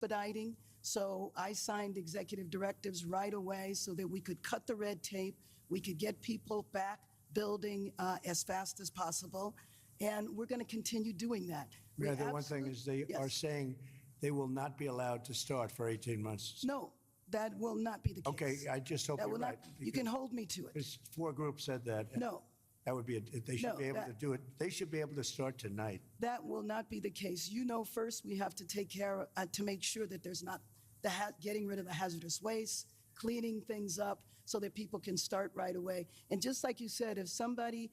expediting. So I signed executive directives right away so that we could cut the red tape. We could get people back building as fast as possible. And we're going to continue doing that. Yeah, the one thing is they are saying they will not be allowed to start for 18 months. No, that will not be the case. Okay, I just hope you're right. You can hold me to it. Because 4 groups said that. No. That would be, they should be able to do it. They should be able to start tonight. That will not be the case. First we have to take care to make sure that there's not getting rid of the hazardous waste, cleaning things up so that people can start right away. And just like you said, if somebody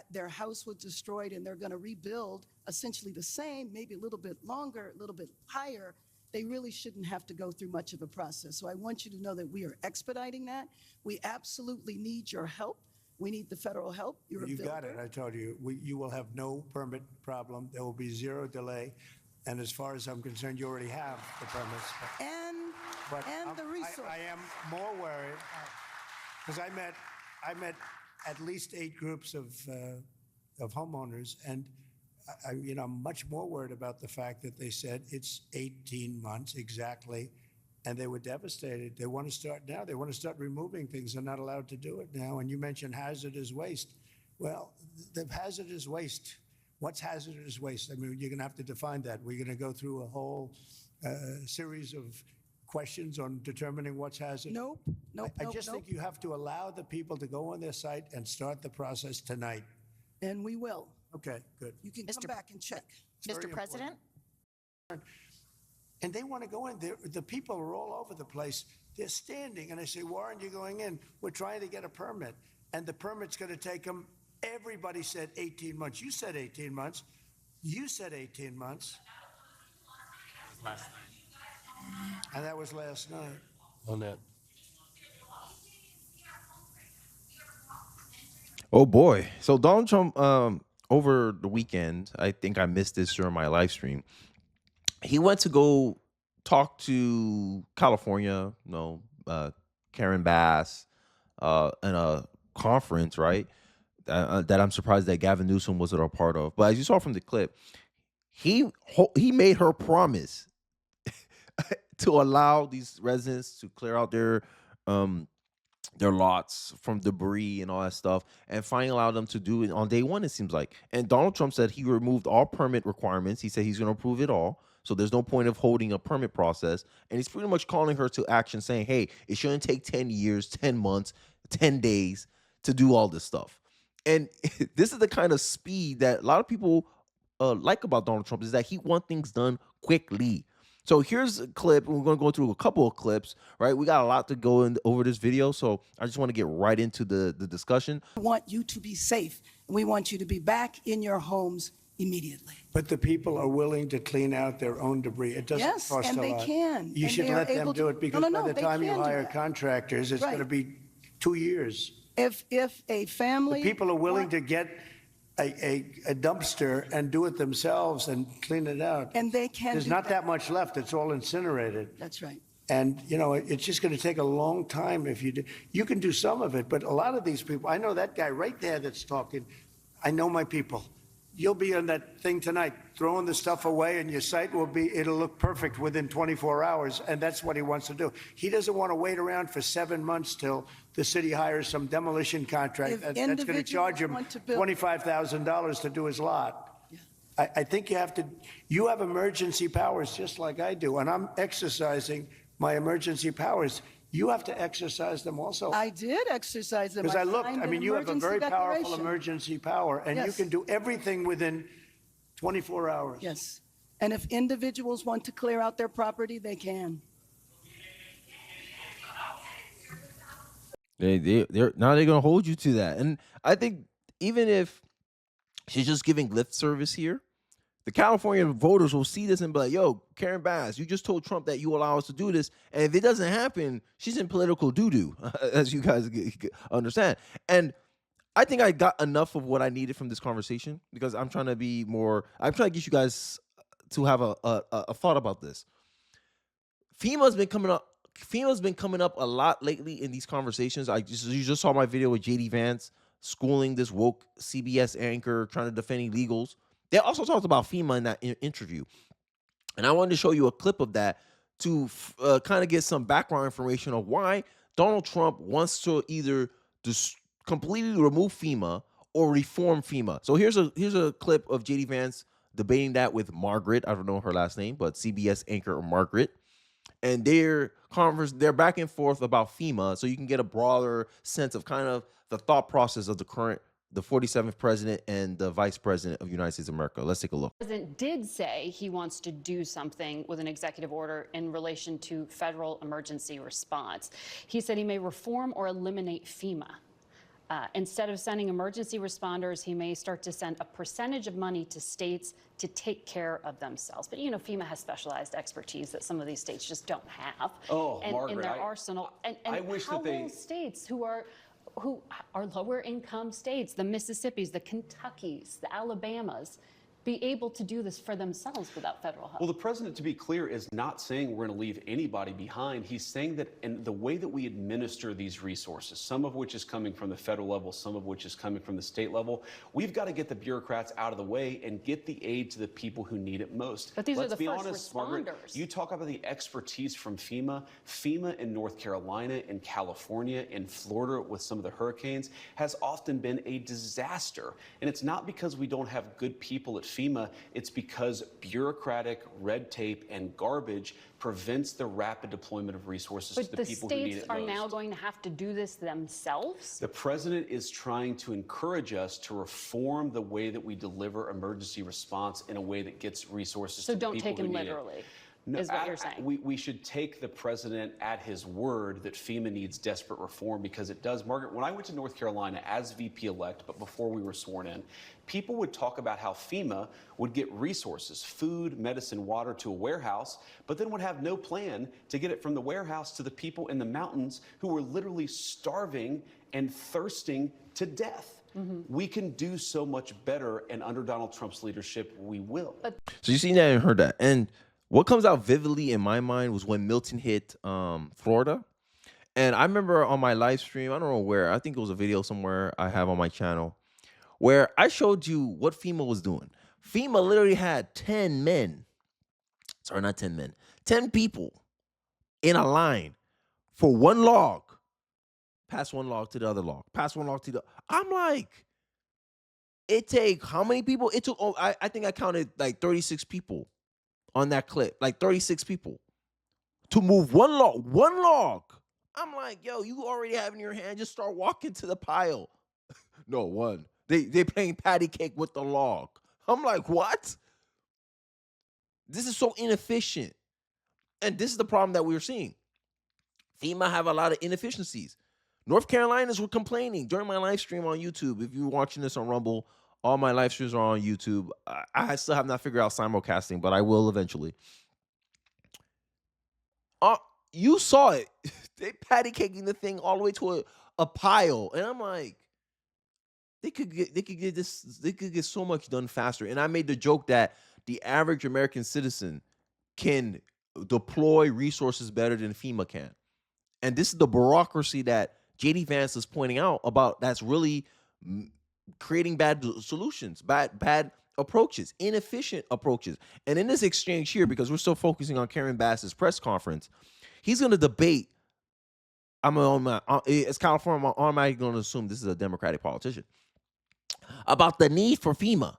their house was destroyed and they're going to rebuild essentially the same, maybe a little bit longer, a little bit higher, they really shouldn't have to go through much of a process. So I want you to know that we are expediting that. We absolutely need your help. We need the federal help. You're a builder. You got it. I told you. You will have no permit problem. There will be zero delay. And as far as I'm concerned, you already have the permits. And the resource. I am more worried because I met at least 8 groups of homeowners, and I'm much more worried about the fact that they said it's 18 months exactly. And they were devastated. They want to start now. They want to start removing things. They're not allowed to do it now. And you mentioned hazardous waste. Well, the hazardous waste, what's hazardous waste? I mean, you're going to have to define that. We're going to go through a whole series of questions on determining what's hazardous. Nope. I just think you have to allow the people to go on their site and start the process tonight. And we will. Okay, good. You can come back and check. Mr. President? And they want to go in. The people are all over the place. They're standing. And I say, why aren't you going in? We're trying to get a permit. And the permit's going to take them. Everybody said 18 months. You said 18 months. You said 18 months. Last night. And that was last night. On that. Oh, boy. So Donald Trump, over the weekend, I think I missed this during my live stream. He went to go talk to California, Karen Bass, in a conference, right? That I'm surprised that Gavin Newsom wasn't a part of. But as you saw from the clip, he made her promise to allow these residents to clear out their lots from debris and all that stuff, and finally allowed them to do it on day one, it seems like. And Donald Trump said he removed all permit requirements. He said he's going to approve it all. So there's no point of holding a permit process. And he's pretty much calling her to action, saying, hey, it shouldn't take 10 years, 10 months, 10 days to do all this stuff. And this is the kind of speed that a lot of people like about Donald Trump, is that he wants things done quickly. So here's a clip. We're going to go through a couple of clips, right? We got a lot to go over this video, so I just want to get right into the discussion. We want you to be safe. We want you to be back in your homes immediately. But the people are willing to clean out their own debris. It doesn't cost a lot. Yes, and they can. You should let them do it, because by the time you hire contractors, it's going to be 2 years. If a family... People are willing to get a dumpster and do it themselves and clean it out. And they can. There's not that much left. It's all incinerated. That's right. And, it's just going to take a long time if you do. You can do some of it, but a lot of these people, I know that guy right there that's talking. I know my people. You'll be on that thing tonight, throwing the stuff away, and your site it'll look perfect within 24 hours, and that's what he wants to do. He doesn't want to wait around for 7 months till the city hires some demolition contract that's going to charge him $25,000 to do his lot. Yeah. I think you have emergency powers just like I do, and I'm exercising my emergency powers. You have to exercise them also. I did exercise them. Because I looked, you have a very powerful emergency power, and you can do everything within 24 hours. Yes. And if individuals want to clear out their property, they can. They're going to hold you to that. And I think even if she's just giving lip service here, the California voters will see this and be like, yo, Karen Bass, you just told Trump that you allow us to do this. And if it doesn't happen, she's in political doo-doo, as you guys understand. And I think I got enough of what I needed from this conversation, because I'm trying to get you guys to have a thought about this. FEMA's been coming up a lot lately in these conversations. You just saw my video with JD Vance schooling this woke CBS anchor trying to defend illegals. They also talked about FEMA in that interview. And I wanted to show you a clip of that to kind of get some background information of why Donald Trump wants to either completely remove FEMA or reform FEMA. So here's a clip of JD Vance debating that with Margaret. I don't know her last name, but CBS anchor Margaret. And they're back and forth about FEMA, so you can get a broader sense of kind of the thought process of the 47th president and the vice president of the United States of America. Let's take a look. The president did say he wants to do something with an executive order in relation to federal emergency response. He said he may reform or eliminate FEMA. Instead of sending emergency responders, he may start to send a percentage of money to states to take care of themselves. But, you know, FEMA has specialized expertise that some of these states just don't have in their arsenal. And I wish how that they... will states who are lower income states, the Mississippis, the Kentuckys, the Alabamas, be able to do this for themselves without federal help? Well, the president, to be clear, is not saying we're going to leave anybody behind. He's saying that in the way that we administer these resources, some of which is coming from the federal level, some of which is coming from the state level, we've got to get the bureaucrats out of the way and get the aid to the people who need it most. But these Let's are the be first honest, responders. Margaret, you talk about the expertise from FEMA. FEMA in North Carolina, in California, in Florida with some of the hurricanes has often been a disaster. And it's not because we don't have good people at FEMA, it's because bureaucratic red tape and garbage prevents the rapid deployment of resources to the people who need it most. But the states are now going to have to do this themselves? The president is trying to encourage us to reform the way that we deliver emergency response in a way that gets resources to the people who need it. So don't take him literally. No, is what you're saying. We should take the president at his word that FEMA needs desperate reform, because it does. Margaret, when I went to North Carolina as VP-elect, but before we were sworn in, people would talk about how FEMA would get resources, food, medicine, water to a warehouse, but then would have no plan to get it from the warehouse to the people in the mountains who were literally starving and thirsting to death. We can do so much better, and under Donald Trump's leadership, we will. So you seen that and heard that. And what comes out vividly in my mind was when Milton hit Florida. And I remember on my live stream, I don't know where, I think it was a video somewhere I have on my channel, where I showed you what FEMA was doing. FEMA literally had 10 men, sorry, not 10 men, 10 people in a line for one log. Pass one log to the other log. Pass one log to the... I'm like, it take how many people? It took, I think I counted like 36 people on that clip, like 36 people to move one log. I'm like, yo, you already have in your hand, just start walking to the pile. No, one. They playing patty cake with the log. I'm like, what? This is so inefficient. And this is the problem that we're seeing. FEMA have a lot of inefficiencies. North Carolinians were complaining during my live stream on YouTube. If you're watching this on Rumble, all my live streams are on YouTube. I still have not figured out simulcasting, but I will eventually. You saw it. They patty caking the thing all the way to a pile. And I'm like, they could get so much done faster. And I made the joke that the average American citizen can deploy resources better than FEMA can. And this is the bureaucracy that JD Vance is pointing out about, that's really creating bad solutions, bad approaches, inefficient approaches. And in this exchange here, because we're still focusing on Karen Bass's press conference, he's going to debate. As California, I'm automatically going to assume this is a Democratic politician, about the need for FEMA.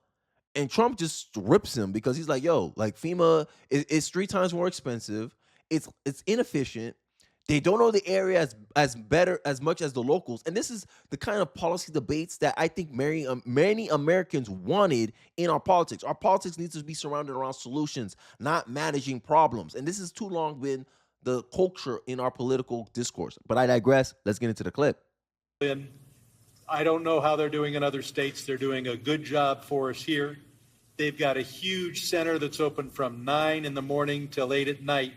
And Trump just rips him because he's like, yo, like FEMA is 3 times more expensive. It's inefficient. They don't know the area as much as the locals. And this is the kind of policy debates that I think many Americans wanted in our politics. Our politics needs to be surrounded around solutions, not managing problems. And this has too long been the culture in our political discourse. But I digress. Let's get into the clip. I don't know how they're doing in other states. They're doing a good job for us here. They've got a huge center that's open from 9 in the morning till 8 at night.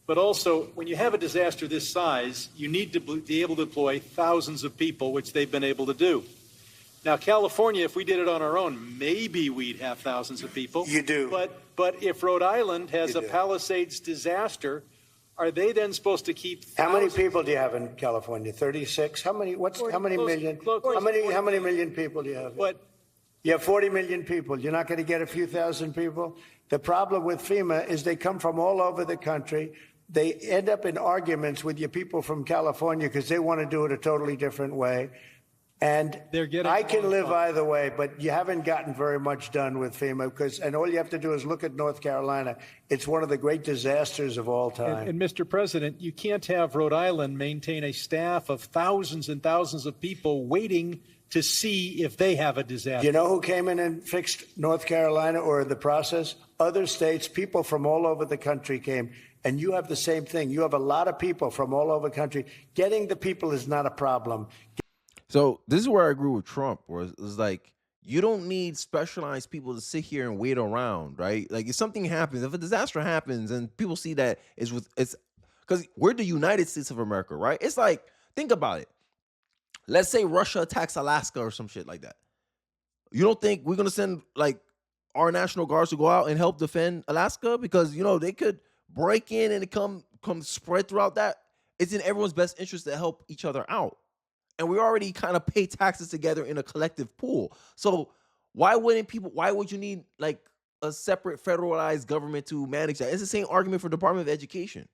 But also, when you have a disaster this size, you need to be able to deploy thousands of people, which they've been able to do. Now, California, if we did it on our own, maybe we'd have thousands of people. You do. But if Rhode Island has a Palisades disaster, are they then supposed to keep thousands? How many people do you have in California? 36? How many million? How many million people do you have? What? You have 40 million people. You're not going to get a few thousand people? The problem with FEMA is they come from all over the country. they end up in arguments with your people from California because they want to do it a totally different way. And I can live either way, but you haven't gotten very much done with FEMA and all you have to do is look at North Carolina. It's one of the great disasters of all time. And Mr. President, you can't have Rhode Island maintain a staff of thousands and thousands of people waiting to see if they have a disaster. You know who came in and fixed North Carolina or the process? Other states, people from all over the country came. And you have the same thing. You have a lot of people from all over the country. Getting the people is not a problem. So this is where I agree with Trump, where it's like, you don't need specialized people to sit here and wait around, right? Like if something happens, if a disaster happens and people see that it's because we're the United States of America, right? It's like, think about it. Let's say Russia attacks Alaska or some shit like that. You don't think we're going to send like our National Guards to go out and help defend Alaska? Because, you know, they could break in and come spread throughout that. It's in everyone's best interest to help each other out. And we already kind of pay taxes together in a collective pool. So why would you need like a separate federalized government to manage that? It's the same argument for Department of Education.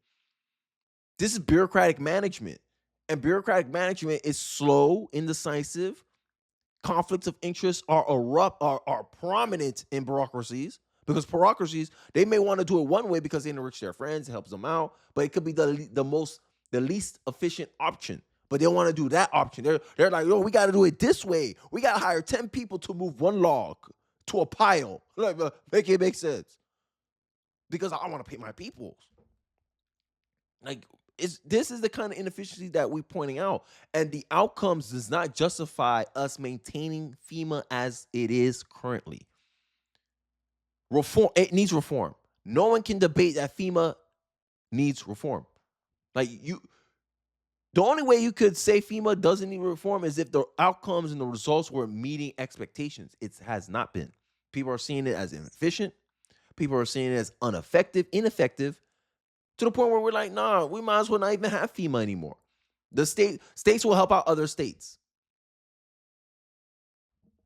This is bureaucratic management. And bureaucratic management is slow, indecisive. Conflicts of interest are prominent in bureaucracies. Because bureaucracies, they may want to do it one way because they enrich their friends, it helps them out, but it could be the least efficient option. But they want to do that option. They're like, yo, we got to do it this way. We got to hire 10 people to move one log to a pile. Like, make it make sense. Because I want to pay my people. Like, this is the kind of inefficiency that we're pointing out. And the outcomes does not justify us maintaining FEMA as it is currently. Reform, it needs reform. No one can debate that FEMA needs reform. Like the only way you could say FEMA doesn't need reform is if the outcomes and the results were meeting expectations. It has not been. People are seeing it as inefficient. People are seeing it as ineffective, to the point where we're like, nah, we might as well not even have FEMA anymore. The states will help out other states.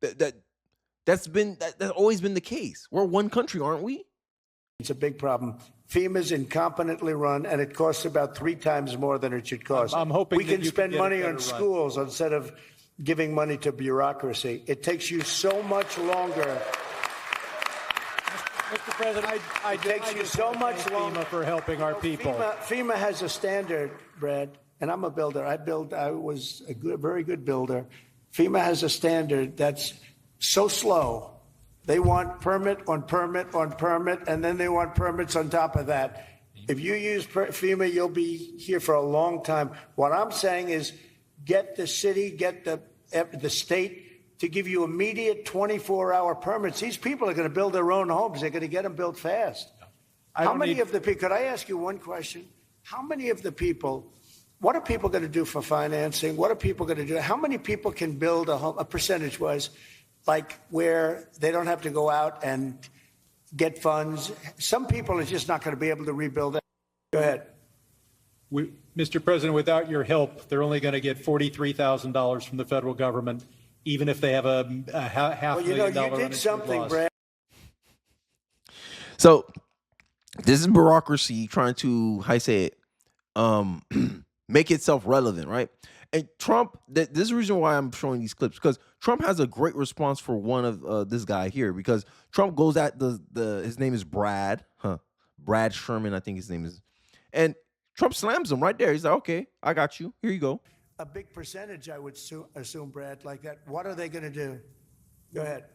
That's always been the case. We're one country, aren't we? It's a big problem. FEMA's incompetently run, and it costs about 3 times more than it should cost. I'm hoping we that can you spend can get money a on better run. schools instead of giving money to bureaucracy. It takes you so much longer. Mr. President, I takes you so much longer FEMA for helping our people. FEMA has a standard, Brad, and I'm a builder. I was a very good builder. FEMA has a standard that's so slow. They want permit on permit on permit, and then they want permits on top of that. If you use FEMA, you'll be here for a long time. What I'm saying is get the city, get the state to give you immediate 24-hour permits. These people are going to build their own homes. They're going to get them built fast. How many of the people, could I ask you one question? How many of the people, what are people going to do for financing? What are people going to do? How many people can build a home, a percentage-wise, like where they don't have to go out and get funds? Some people are just not going to be able to rebuild it. Go ahead. Mr. President, without your help, they're only going to get $43,000 from the federal government, even if they have a half $1 million you did something, loss. Brad. So this is bureaucracy trying to, how I say it, make itself relevant, right? And Trump, this is the reason why I'm showing these clips, because Trump has a great response for one of this guy here, because Trump goes at his name is Brad Sherman, I think his name is, and Trump slams him right there. He's like, okay, I got you. Here you go. A big percentage, I would assume, Brad, like that. What are they going to do? Go ahead.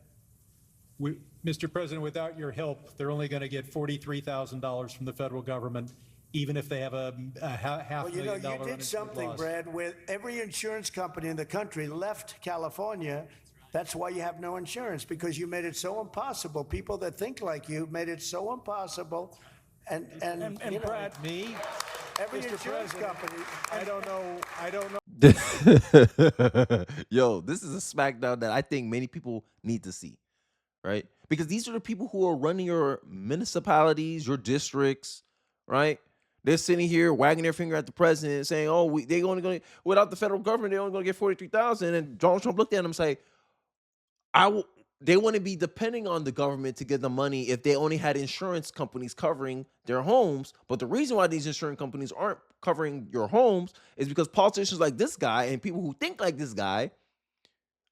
Mr. President, without your help, they're only going to get $43,000 from the federal government, even if they have a half $1 million you did something, loss. Brad, where every insurance company in the country left California. That's why you have no insurance, because you made it so impossible. People that think like you made it so impossible. And Brad, me, every Mr. insurance President, company. I don't know. Yo, this is a smackdown that I think many people need to see, right? Because these are the people who are running your municipalities, your districts, right? They're sitting here wagging their finger at the president, saying, "Oh, they're only going to, without the federal government, they're only going to get 43,000." And Donald Trump looked at him and say, they wouldn't be depending on the government to get the money if they only had insurance companies covering their homes. But the reason why these insurance companies aren't covering your homes is because politicians like this guy and people who think like this guy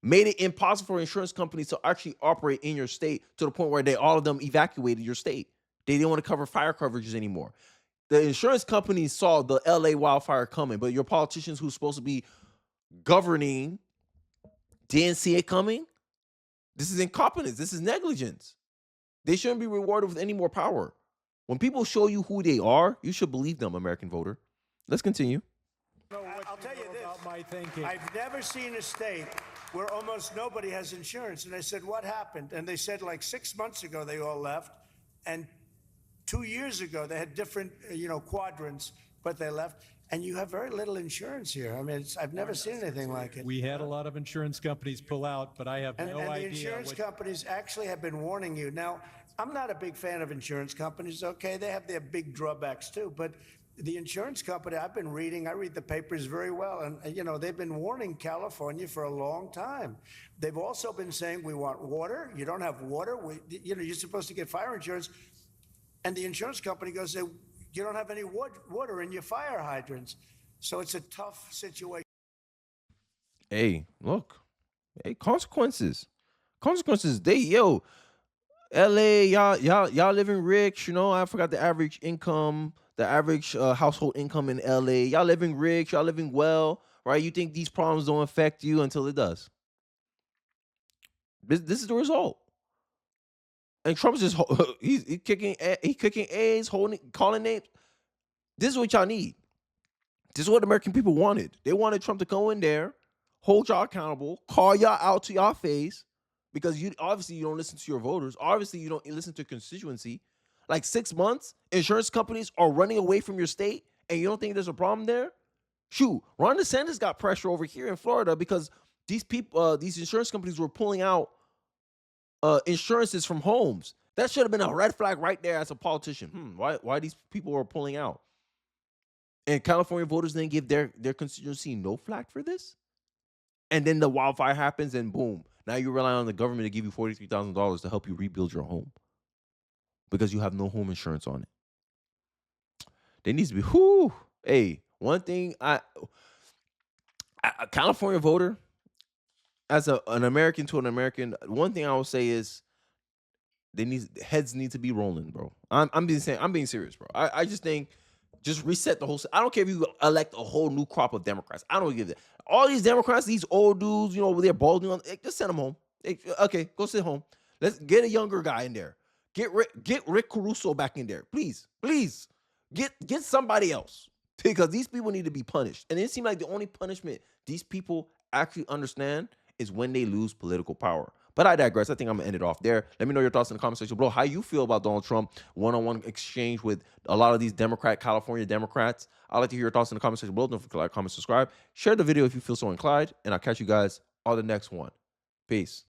made it impossible for insurance companies to actually operate in your state to the point where all of them evacuated your state. They didn't want to cover fire coverages anymore. The insurance companies saw the LA wildfire coming, but your politicians who's supposed to be governing didn't see it coming. This is incompetence. This is negligence. They shouldn't be rewarded with any more power. When people show you who they are, you should believe them, American voter. Let's continue. I'll tell you this. My thinking. I've never seen a state where almost nobody has insurance. And I said, what happened? And they said like 6 months ago, they all left. And 2 years ago, they had different, quadrants, but they left. And you have very little insurance here. I mean, I've never seen anything like it. We had a lot of insurance companies pull out, but I have no idea. And the insurance companies actually have been warning you. Now, I'm not a big fan of insurance companies, okay? They have their big drawbacks too. But the insurance company, I read the papers very well. And, they've been warning California for a long time. They've also been saying, we want water. You don't have water. You're supposed to get fire insurance. And the insurance company goes, you don't have any water in your fire hydrants. So it's a tough situation. Hey, look. Hey, consequences. LA, y'all living rich, I forgot the average income, the average household income in LA. Y'all living rich, y'all living well, right? You think these problems don't affect you until it does. This is the result. And Trump's just he's kicking A's, calling names. This is what y'all need. This is what American people wanted. They wanted Trump to go in there, hold y'all accountable, call y'all out to y'all face, because you don't listen to your voters. Obviously, you don't listen to constituency. Like 6 months, insurance companies are running away from your state, and you don't think there's a problem there? Shoot, Ron DeSantis got pressure over here in Florida because these insurance companies were pulling out insurances from homes. That should have been a red flag right there as a politician. Why these people are pulling out? And California voters didn't give their constituency no flack for this? And then the wildfire happens and boom. Now you rely on the government to give you $43,000 to help you rebuild your home because you have no home insurance on it. There needs to be, hey, one thing, a California voter, as an American to an American, one thing I will say is heads need to be rolling, bro. I'm being serious, bro. I just think just reset the whole. I don't care if you elect a whole new crop of Democrats. I don't give that. All these Democrats, these old dudes, they're balding on. Just send them home. Okay, go sit home. Let's get a younger guy in there. Get Rick Caruso back in there, please. Get somebody else, because these people need to be punished. And it seems like the only punishment these people actually understand is when they lose political power. But I digress. I think I'm going to end it off there. Let me know your thoughts in the comment section below. How you feel about Donald Trump one-on-one exchange with a lot of these California Democrats. I'd like to hear your thoughts in the comment section below. Don't forget to like, comment, subscribe. Share the video if you feel so inclined. And I'll catch you guys on the next one. Peace.